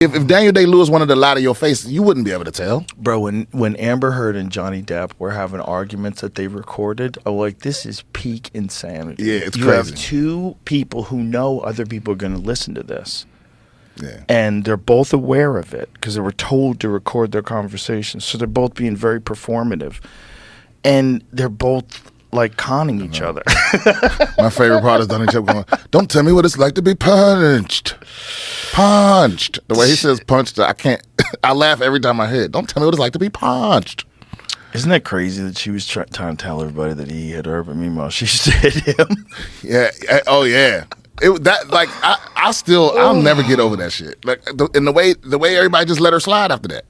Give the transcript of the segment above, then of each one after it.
If Daniel Day-Lewis wanted to lie to your face, you wouldn't be able to tell. Bro, when Amber Heard and Johnny Depp were having arguments that they recorded, I'm like, this is peak insanity. Yeah, it's you crazy. You have two people who know other people are going to listen to this. Yeah. And they're both aware of it because they were told to record their conversations. So they're both being very performative. And they're both like conning each other. My favorite part is Donnie Depp going, "Don't tell me what it's like to be punched. Punched." The way he says punched, I can't. I laugh every time I hear it. Don't tell me what it's like to be punched. Isn't that crazy that she was trying to tell everybody that he hit her, but meanwhile she hit him? Yeah. Oh yeah. I'll never get over that shit. Like the way everybody just let her slide after that.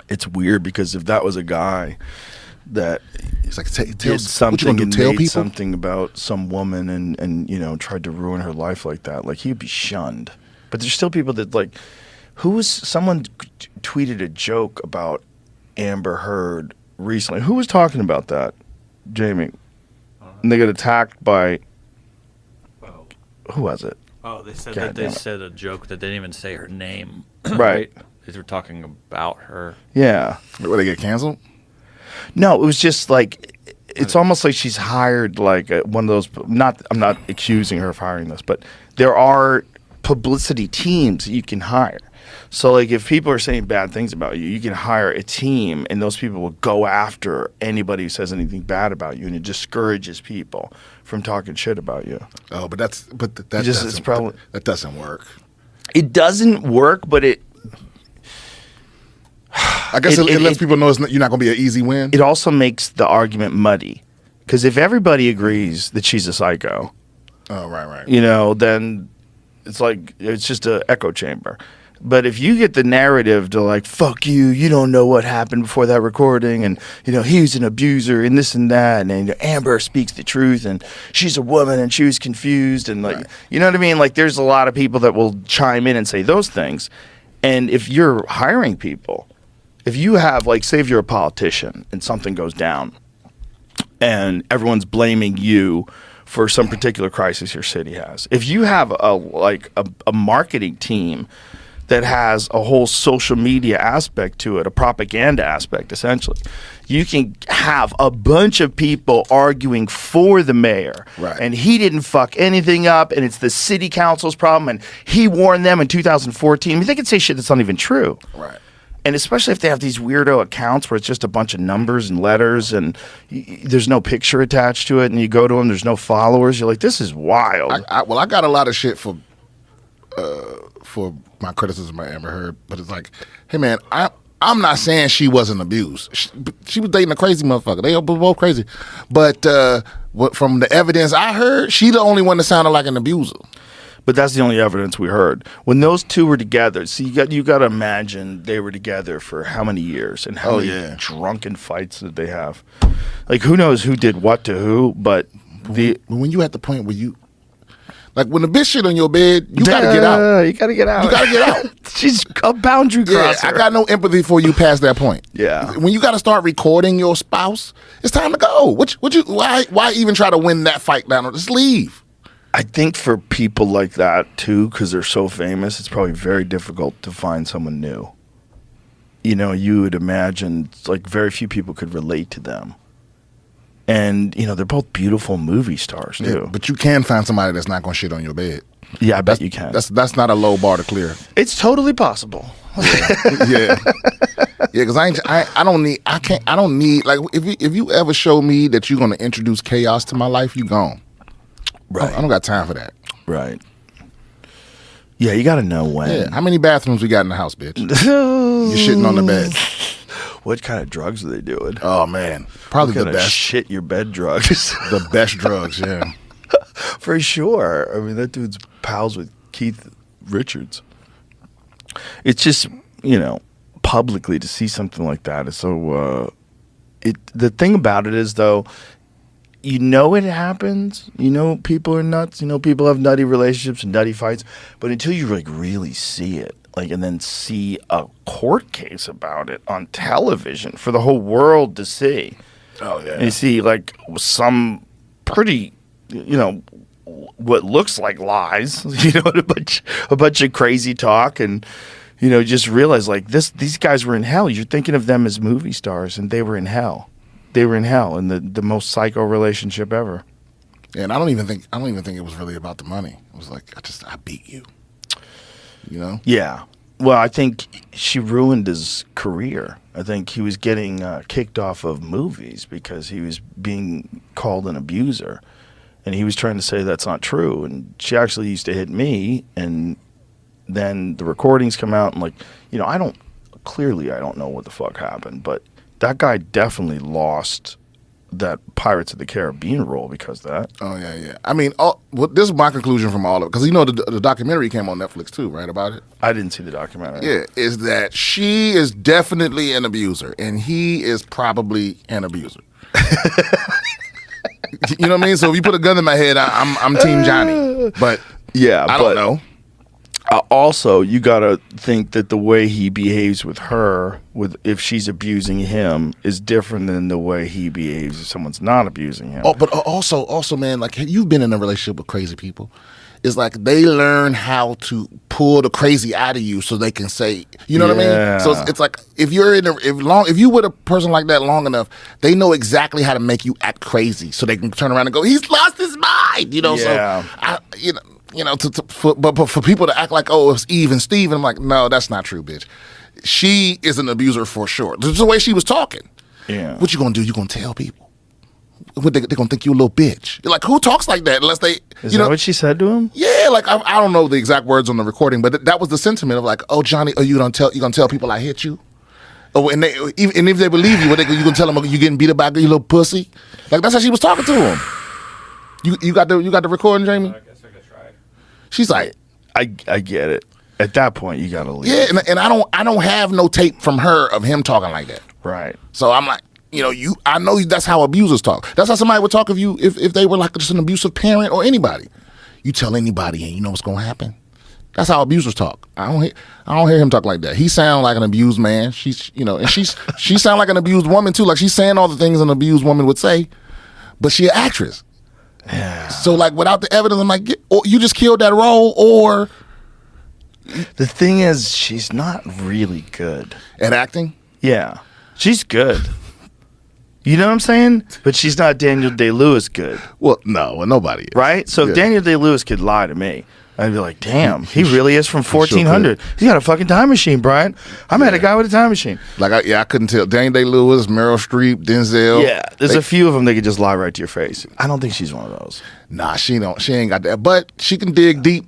It's weird because if that was a guy that it's like did something and made something about some woman and you know tried to ruin her life like that, like he'd be shunned. But there's still people that like, someone tweeted a joke about Amber Heard recently. Who was talking about that, Jamie? And they got attacked by. Who was it? Oh, they said said a joke that they didn't even say her name. Right. They were talking about her. Yeah. Will they get canceled? No, it was just like it's almost like she's hired like one of those. I'm not accusing her of hiring this, but there are publicity teams that you can hire. So like if people are saying bad things about you, you can hire a team, and those people will go after anybody who says anything bad about you, and it discourages people from talking shit about you. Oh, but that doesn't work. It doesn't work, but it. I guess it lets people know you're not going to be an easy win. It also makes the argument muddy, because if everybody agrees that she's a psycho, oh right, you know, then it's like it's just an echo chamber. But if you get the narrative to like, fuck you, you don't know what happened before that recording, and you know he's an abuser and this and that, and Amber speaks the truth, and she's a woman and she was confused, and like, you know what I mean? Like, there's a lot of people that will chime in and say those things, and if you're hiring people, if you have like, say if you're a politician and something goes down, and everyone's blaming you for some particular crisis your city has, if you have a marketing team that has a whole social media aspect to it, a propaganda aspect, essentially, you can have a bunch of people arguing for the mayor. Right. And he didn't fuck anything up, and it's the city council's problem, and he warned them in 2014. I mean, they can say shit that's not even true. Right. And especially if they have these weirdo accounts where it's just a bunch of numbers and letters and there's no picture attached to it, and you go to them, there's no followers. You're like, this is wild. I got a lot of shit for my criticism of Amber Heard, but it's like, hey man, I'm not saying she wasn't abused. She was dating a crazy motherfucker. They were both crazy, but from the evidence I heard, she the only one that sounded like an abuser. But that's the only evidence we heard. When those two were together, see, you got to imagine they were together for how many years and how many drunken fights did they have? Like, who knows who did what to who? But when you at the point where you. Like, when the bitch shit on your bed, you gotta get out. You gotta get out. You gotta get out. She's a boundary crosser. I got no empathy for you past that point. Yeah. When you gotta start recording your spouse, it's time to go. Why even try to win that fight down? Just leave. I think for people like that, too, because they're so famous, it's probably very difficult to find someone new. You know, you would imagine, like, very few people could relate to them. And, you know, they're both beautiful movie stars, too. Yeah, but you can find somebody that's not going to shit on your bed. Yeah, I bet you can. That's not a low bar to clear. It's totally possible. Yeah. Because I don't need, like, if you ever show me that you're going to introduce chaos to my life, you gone. Right. I don't got time for that. Right. Yeah, you got to know when. Yeah. How many bathrooms we got in the house, bitch? You're shitting on the bed. What kind of drugs are they doing? Oh, man. Probably the best. Shit your bed drugs. The best drugs, yeah. For sure. I mean, that dude's pals with Keith Richards. It's just, you know, publicly to see something like that is so... the thing about it is, though, you know it happens. You know people are nuts. You know people have nutty relationships and nutty fights. But until you like really see it, like, and then see a court case about it on television for the whole world to see. Oh yeah. And you see like some pretty, you know, what looks like lies. You know, a bunch of crazy talk, and you know, just realize like these guys were in hell. You're thinking of them as movie stars, and they were in hell. They were in hell in the most psycho relationship ever. And I don't even think it was really about the money. It was like I beat you. You know? Yeah. Well, I think she ruined his career. I think he was getting kicked off of movies because he was being called an abuser. And he was trying to say that's not true. And she actually used to hit me. And then the recordings come out. And, like, you know, I don't know what the fuck happened. But that guy definitely lost that Pirates of the Caribbean role because of that. Oh, yeah. I mean, this is my conclusion from all of it. Because, you know, the documentary came on Netflix, too, right, about it? I didn't see the documentary. Yeah, is that she is definitely an abuser. And he is probably an abuser. You know what I mean? So if you put a gun in my head, I'm Team Johnny. But yeah, I don't know. Also, you gotta think that the way he behaves with her, if she's abusing him, is different than the way he behaves if someone's not abusing him. Oh, but also, man, like you've been in a relationship with crazy people. It's like they learn how to pull the crazy out of you, so they can say, you know what I mean? So it's like if you with a person like that long enough, they know exactly how to make you act crazy, so they can turn around and go, "He's lost his mind," you know. Yeah. So but for people to act like, oh, it's Eve and Steve, and I'm like, no, that's not true, bitch. She is an abuser for sure. This is the way she was talking. Yeah. What you gonna do? You gonna tell people? What they gonna think you a little bitch? Like, who talks like that unless they? Is that what she said to him? Yeah, like I don't know the exact words on the recording, but that was the sentiment of like, oh, Johnny, are you gonna tell people I hit you? Oh, and if they believe you, you gonna tell them you getting beat up by your little pussy? Like that's how she was talking to him. You got the recording, Jamie? I guess I could try. She's like, I get it. At that point, you gotta leave. yeah, and I don't have no tape from her of him talking like that. Right. So I'm like, you know, I know that's how abusers talk. That's how somebody would talk if they were like just an abusive parent or anybody. You tell anybody and you know what's gonna happen. That's how abusers talk. I don't hear him talk like that. He sound like an abused man. She sound like an abused woman too. Like she's saying all the things an abused woman would say, but she an actress. Yeah. So like without the evidence, I'm like, or you just killed that role, or The thing is, she's not really good at acting. Yeah, she's good. You know what I'm saying? But she's not Daniel Day-Lewis good. Well, no, nobody is. Right? So if Daniel Day-Lewis could lie to me, I'd be like, damn, he really is from 1400. He's got a fucking time machine, Brian. I met a guy with a time machine. Like, I couldn't tell. Daniel Day-Lewis, Meryl Streep, Denzel. Yeah, there's a few of them that could just lie right to your face. I don't think she's one of those. Nah, she ain't got that. But she can dig deep.